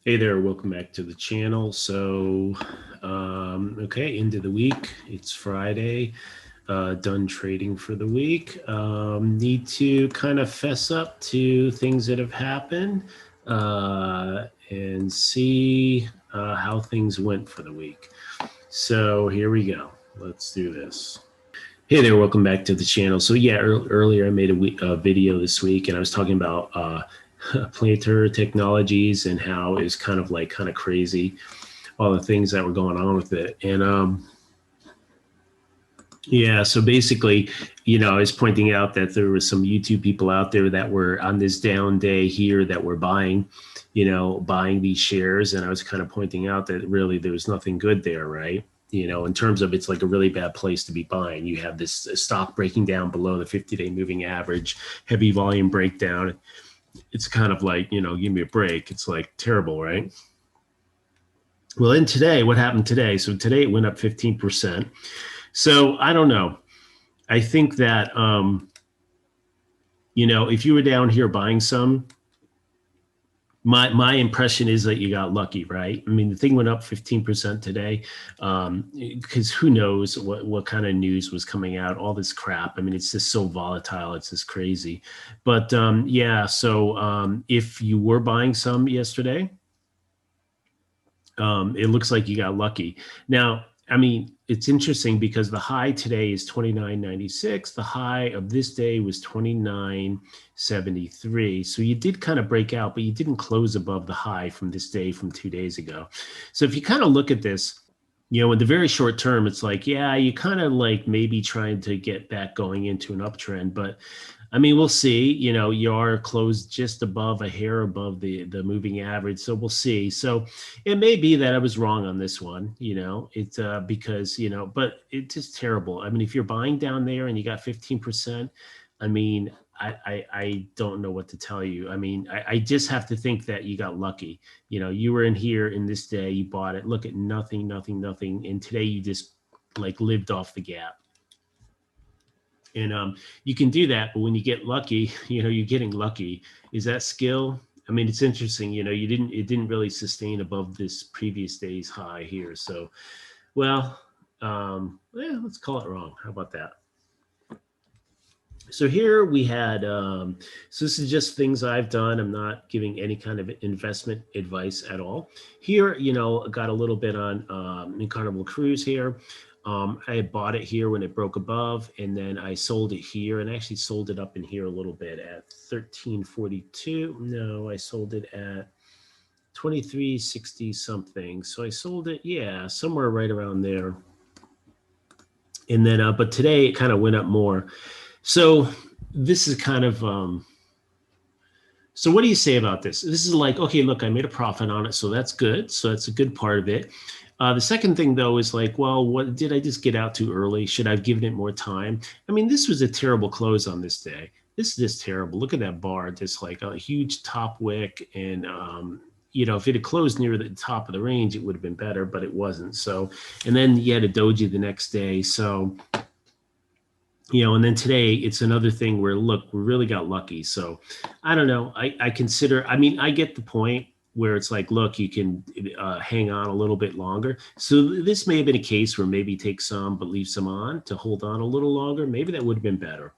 Hey there, welcome back to the channel. So, okay, end of the week. It's Friday. Done trading for the week. Need to kind of fess up to things that have happened and see how things went for the week. So here we go. Let's do this. Hey there, welcome back to the channel. So yeah, earlier I made a video this week, and I was talking about planter technologies and how it's kind of crazy, all the things that were going on with it. And yeah, so basically, I was pointing out that there was some YouTube people out there that were on this down day here that were buying these shares, and I was kind of pointing out that really there was nothing good there, right? In terms of, it's like a really bad place to be buying. You have this stock breaking down below the 50-day moving average, heavy volume breakdown. It's kind of like, give me a break. It's like terrible, right? Well, in today, what happened today? So today it went up 15%. So I don't know. I think that, if you were down here buying some, my impression is that you got lucky, right? I mean, the thing went up 15% today, because who knows what kind of news was coming out, all this crap. I mean, it's just so volatile. It's just crazy. But yeah, so if you were buying some yesterday, it looks like you got lucky. Now, I mean, it's interesting because the high today is 29.96. The high of this day was 29.73. So you did kind of break out, but you didn't close above the high from this day from 2 days ago. So if you kind of look at this, in the very short term, it's like, yeah, you kind of like maybe trying to get back going into an uptrend, but I mean, we'll see. You are closed just above, a hair above the moving average, so we'll see. So it may be that I was wrong on this one. It's because but it's just terrible. I mean, if you're buying down there and you got 15%, I mean, I don't know what to tell you. I mean, I just have to think that you got lucky. You were in here in this day, you bought it. Look at nothing, nothing, nothing, and today you just like lived off the gap. And you can do that, but when you get lucky, you're getting lucky. Is that skill? I mean, it's interesting. It didn't really sustain above this previous day's high here. So, well, yeah, let's call it wrong. How about that? So here we had, so this is just things I've done. I'm not giving any kind of investment advice at all. Here, got a little bit on Carnival Cruise here. I bought it here when it broke above, and then I sold it here, and I actually sold it up in here a little bit at 1342. No, I sold it at 2360 something. So I sold it, yeah, somewhere right around there. And then, but today it kind of went up more. So this is kind of, so what do you say about this? This is like, okay, look, I made a profit on it, so that's good. So that's a good part of it. The second thing, though, is like, well, what did I just get out too early? Should I have given it more time? I mean, this was a terrible close on this day. This is just terrible. Look at that bar, just like a huge top wick. And, if it had closed near the top of the range, it would have been better, but it wasn't. So, and then you had a doji the next day. So, and then today it's another thing where, look, we really got lucky. So I don't know. I consider, I mean, I get the point where it's like, look, you can hang on a little bit longer. So this may have been a case where maybe take some, but leave some on to hold on a little longer. Maybe that would have been better.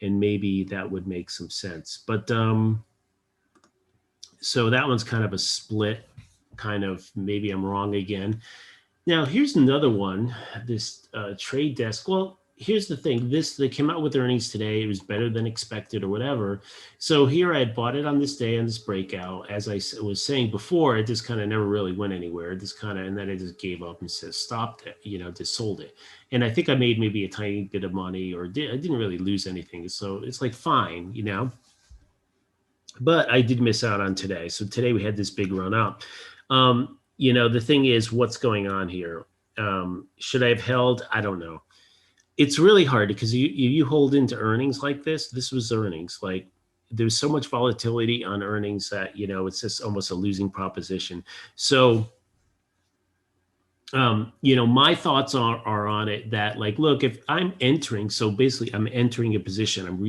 And maybe that would make some sense. But so that one's kind of a split, kind of, maybe I'm wrong again. Now, here's another one, this trade desk. Well, here's the thing. They came out with earnings today. It was better than expected or whatever. So here I had bought it on this day on this breakout. As I was saying before, it just kind of never really went anywhere. It just kind of, and then I just gave up and stopped it, just sold it. And I think I made maybe a tiny bit of money, or I didn't really lose anything. So it's like, fine, but I did miss out on today. So today we had this big run up. The thing is, what's going on here? Should I have held? I don't know. It's really hard because you hold into earnings like this. This was earnings. Like, there's so much volatility on earnings that, it's just almost a losing proposition. So My thoughts are on it that, like, look, if I'm entering, so basically I'm entering a position, I'm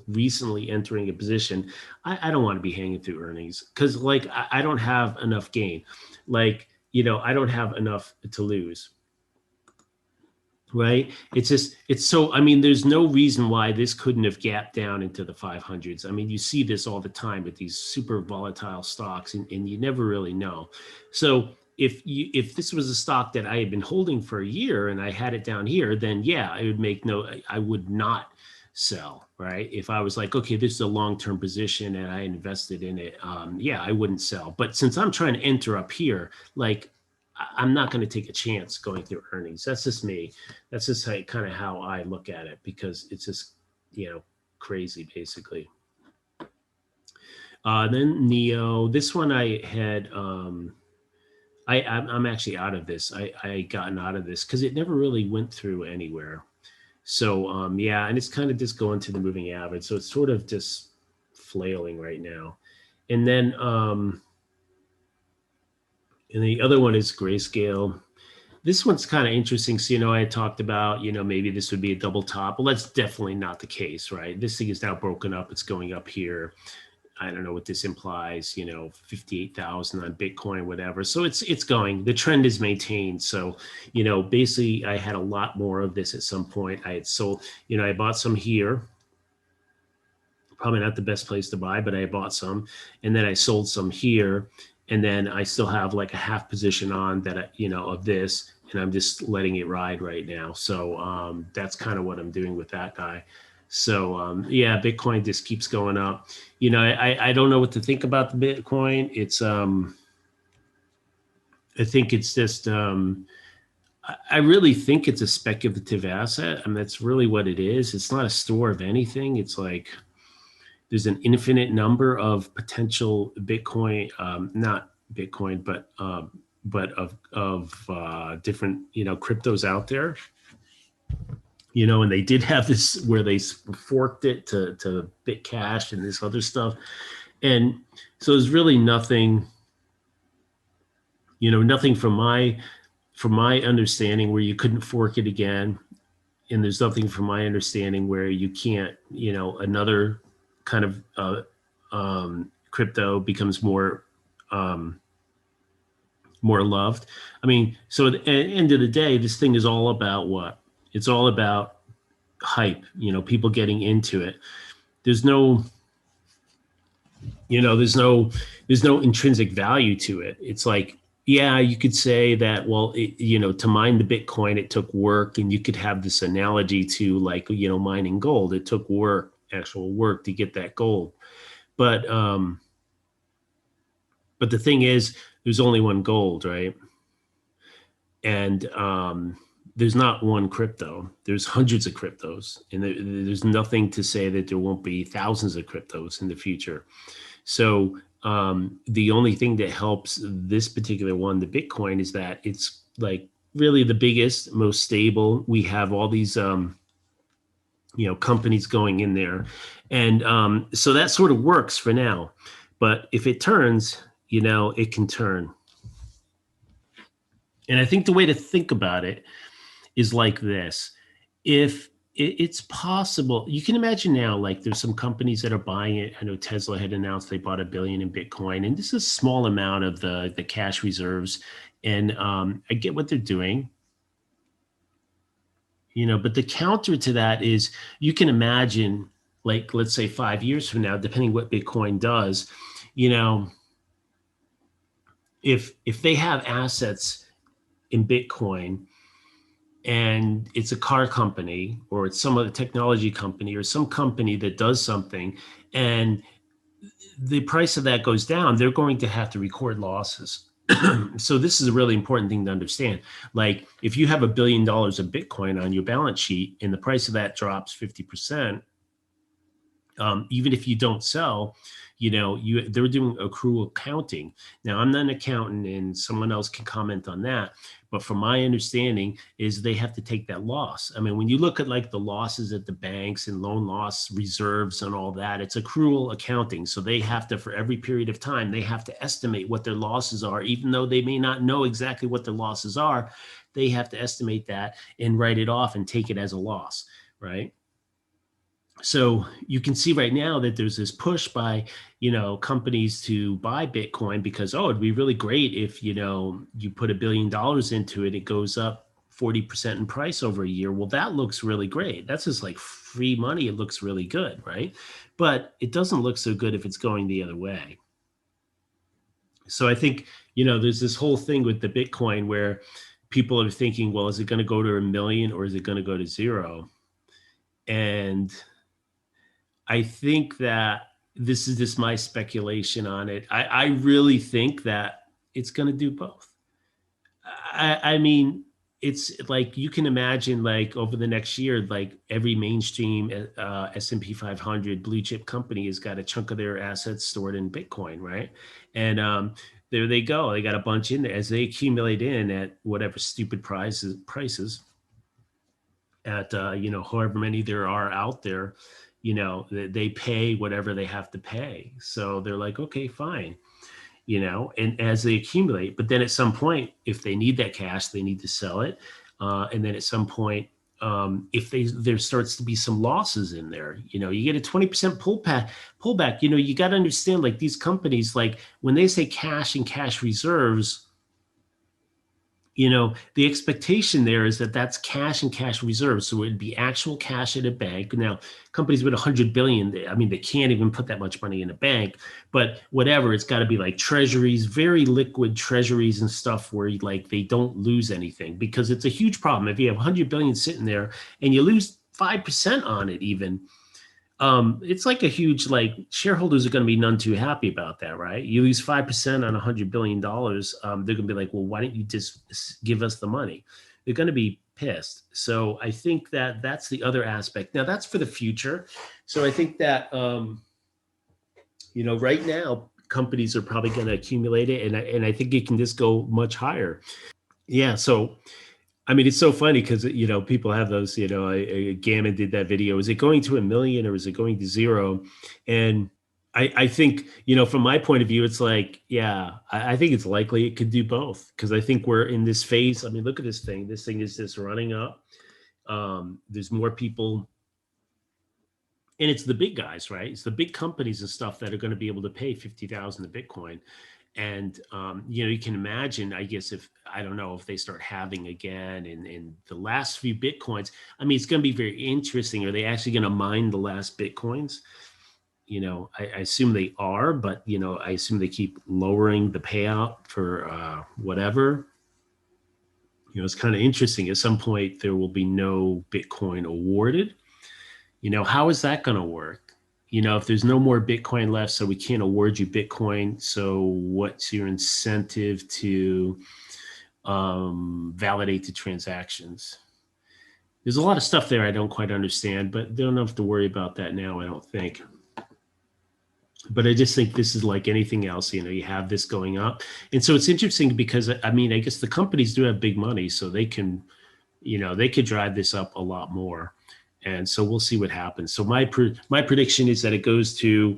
recently entering a position, I don't want to be hanging through earnings because, like, I don't have enough gain. Like, I don't have enough to lose. Right. It's just, it's so, I mean, there's no reason why this couldn't have gapped down into the 500s. I mean, you see this all the time with these super volatile stocks, and you never really know. So if this was a stock that I had been holding for a year and I had it down here, then yeah, it would make no, I would not sell. Right. If I was like, okay, this is a long-term position and I invested in it, yeah, I wouldn't sell. But since I'm trying to enter up here, like, I'm not going to take a chance going through earnings. That's just me. That's just kind of how I look at it, because it's just, crazy basically. Then Neo, this one I had, I'm actually out of this. I gotten out of this because it never really went through anywhere. So yeah, and it's kind of just going to the moving average. So it's sort of just flailing right now. And then and the other one is Grayscale. This one's kind of interesting. So, I had talked about, maybe this would be a double top. Well, that's definitely not the case, right? This thing is now broken up. It's going up here. I don't know what this implies, 58,000 on Bitcoin, whatever. So it's going, the trend is maintained. So, basically I had a lot more of this at some point. I had sold, I bought some here. Probably not the best place to buy, but I bought some, and then I sold some here. And then I still have like a half position on that, of this, and I'm just letting it ride right now. So that's kind of what I'm doing with that guy. So yeah, Bitcoin just keeps going up. I don't know what to think about the Bitcoin. It's I think it's just I really think it's a speculative asset. I mean, that's really what it is. It's not a store of anything. It's like there's an infinite number of potential Bitcoin, not Bitcoin, but of different cryptos out there. And they did have this where they forked it to Bitcash and this other stuff, and so there's really nothing, nothing from my understanding where you couldn't fork it again, and there's nothing from my understanding where you can't, another kind of crypto becomes more loved. I mean, so at the end of the day, this thing is all about what? It's all about hype, people getting into it. There's no, there's no intrinsic value to it. It's like, yeah, you could say that, well, to mine the Bitcoin, it took work, and you could have this analogy to, like, mining gold. It took work, actual work, to get that gold. But the thing is, there's only one gold, right? And there's not one crypto. There's hundreds of cryptos, and there's nothing to say that there won't be thousands of cryptos in the future. So the only thing that helps this particular one, the Bitcoin, is that it's like really the biggest, most stable. We have all these companies going in there, and so that sort of works for now. But if it turns, it can turn. And I think the way to think about it is like this: if it's possible, you can imagine now, like, there's some companies that are buying it. I know Tesla had announced they bought $1 billion in Bitcoin, and this is a small amount of the cash reserves. And I get what they're doing, but the counter to that is, you can imagine, like, let's say 5 years from now, depending what Bitcoin does, if they have assets in Bitcoin, and it's a car company, or it's some other technology company, or some company that does something, and the price of that goes down, they're going to have to record losses. So this is a really important thing to understand. Like, if you have $1 billion of Bitcoin on your balance sheet and the price of that drops 50%, even if you don't sell, they're doing accrual accounting. Now, I'm not an accountant, and someone else can comment on that. But from my understanding is they have to take that loss. I mean, when you look at like the losses at the banks and loan loss reserves and all that, it's accrual accounting. So they have to, for every period of time, they have to estimate what their losses are, even though they may not know exactly what their losses are. They have to estimate that and write it off and take it as a loss, right? So you can see right now that there's this push by, companies to buy Bitcoin because, it'd be really great if, you put $1 billion into it, it goes up 40% in price over a year. Well, that looks really great. That's just like free money. It looks really good, right? But it doesn't look so good if it's going the other way. So I think, there's this whole thing with the Bitcoin where people are thinking, well, is it going to go to 1 million or is it going to go to 0? And I think that this is just my speculation on it. I really think that it's going to do both. I mean, it's like you can imagine, like over the next year, like every mainstream S&P 500 blue chip company has got a chunk of their assets stored in Bitcoin, right? And there they go. They got a bunch in there as they accumulate in at whatever stupid prices at however many there are out there. They pay whatever they have to pay. So they're like, okay, fine. And as they accumulate, but then at some point, if they need that cash, they need to sell it. And then at some point, if there starts to be some losses in there, you get a 20% pullback, you got to understand, like these companies, like when they say cash and cash reserves, the expectation there is that that's cash and cash reserves. So it'd be actual cash at a bank. Now, companies with 100 billion, I mean, they can't even put that much money in a bank, but whatever, it's got to be like treasuries, very liquid treasuries and stuff where like they don't lose anything, because it's a huge problem. If you have 100 billion sitting there and you lose 5% on it even, it's like a huge, like shareholders are going to be none too happy about that, right? You lose 5% on $100 billion. They're going to be like, well, why don't you just give us the money? They're going to be pissed. So I think that that's the other aspect. Now that's for the future. So I think that, right now companies are probably going to accumulate it. And I think it can just go much higher. Yeah. So I mean, it's so funny because, people have those, Gammon did that video. Is it going to 1 million or is it going to 0? And I think, from my point of view, it's like, yeah, I think it's likely it could do both, because I think we're in this phase. I mean, look at this thing. This thing is just running up. There's more people. And it's the big guys, right? It's the big companies and stuff that are going to be able to pay 50,000 to Bitcoin. And, you can imagine, I guess, I don't know if they start halving again and the last few Bitcoins, I mean, it's going to be very interesting. Are they actually going to mine the last Bitcoins? I assume they are, but, I assume they keep lowering the payout for whatever. It's kind of interesting. At some point, there will be no Bitcoin awarded. How is that going to work? If there's no more Bitcoin left, so we can't award you Bitcoin, so what's your incentive to validate the transactions? There's a lot of stuff there I don't quite understand, but don't have to worry about that now, I don't think. But I just think this is like anything else, you have this going up. And so it's interesting because, I mean, I guess the companies do have big money, so they can, they could drive this up a lot more. And so we'll see what happens. So my prediction is that it goes to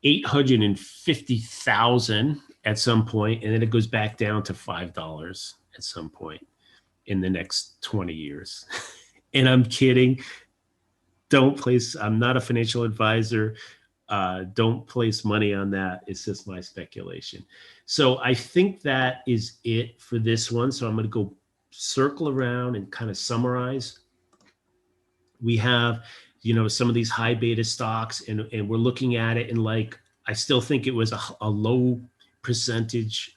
850,000 at some point, and then it goes back down to $5 at some point in the next 20 years. And I'm kidding. I'm not a financial advisor. Don't place money on that. It's just my speculation. So I think that is it for this one. So I'm going to go circle around and kind of summarize. We have, some of these high beta stocks, and we're looking at it, and like, I still think it was a low percentage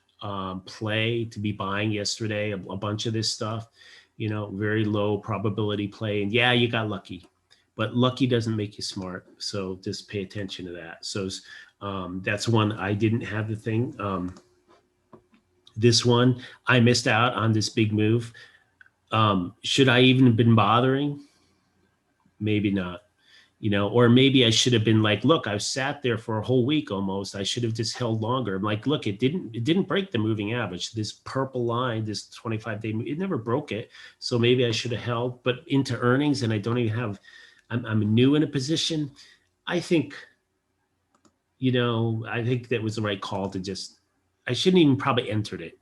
play to be buying yesterday, a bunch of this stuff, very low probability play. And yeah, you got lucky, but lucky doesn't make you smart. So just pay attention to that. So that's one. I didn't have the thing. This one, I missed out on this big move. Should I even have been bothering? Maybe not. you know, or maybe I should have been like, look, I sat there for a whole week almost. I should have just held longer. I'm like, look, it didn't break the moving average. This purple line, this 25-day, it never broke it. So maybe I should have held, but into earnings, and I don't even have, I'm new in a position. I think, you know, I think that was the right call to just, I shouldn't even probably entered it.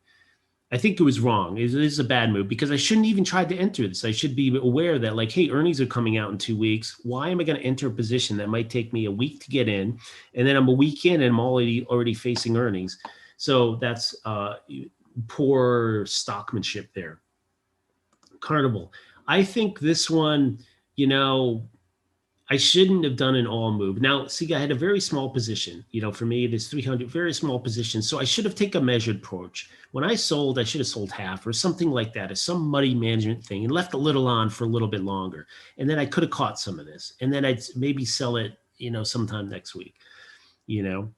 I think it was wrong. It is a bad move because I shouldn't even try to enter this. I should be aware that like, hey, earnings are coming out in 2 weeks. Why am I going to enter a position that might take me a week to get in? And then I'm a week in and I'm already facing earnings. So that's poor stockmanship there. Carnival. I think this one, you know, I shouldn't have done an all move. Now, see, I had a very small position. You know, for me, it is 300, very small position. So I should have taken a measured approach. When I sold, I should have sold half or something like that, as some money management thing, and left a little on for a little bit longer. And then I could have caught some of this. And then I'd maybe sell it, you know, sometime next week, you know.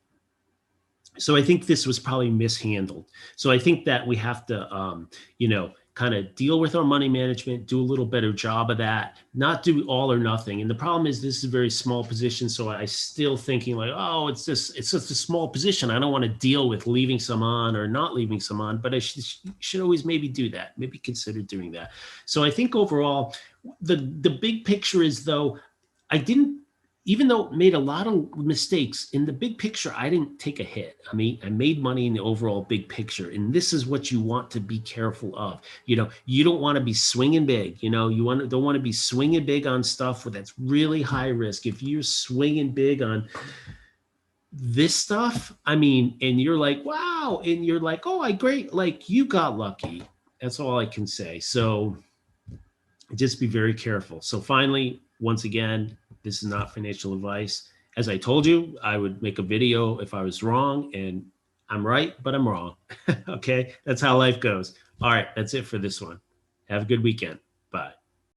So I think this was probably mishandled. So I think that we have to, you know, kind of deal with our money management, do a little better job of that, not do all or nothing. And the problem is this is a very small position. So I still thinking like, oh, it's just a small position. I don't want to deal with leaving some on or not leaving some on, but I should always maybe do that, maybe consider doing that. So I think overall, the big picture is though, I didn't, even though it made a lot of mistakes in the big picture, I didn't take a hit. I mean, I made money in the overall big picture. And this is what you want to be careful of. You know, you don't want to be swinging big. You know, don't want to be swinging big on stuff that's really high risk. If you're swinging big on this stuff, I mean, and you're like, wow. And you're like, oh, great. Like you got lucky. That's all I can say. So just be very careful. So finally, once again, this is not financial advice. As I told you, I would make a video if I was wrong, and I'm right, but I'm wrong. Okay, that's how life goes. All right, that's it for this one. Have a good weekend.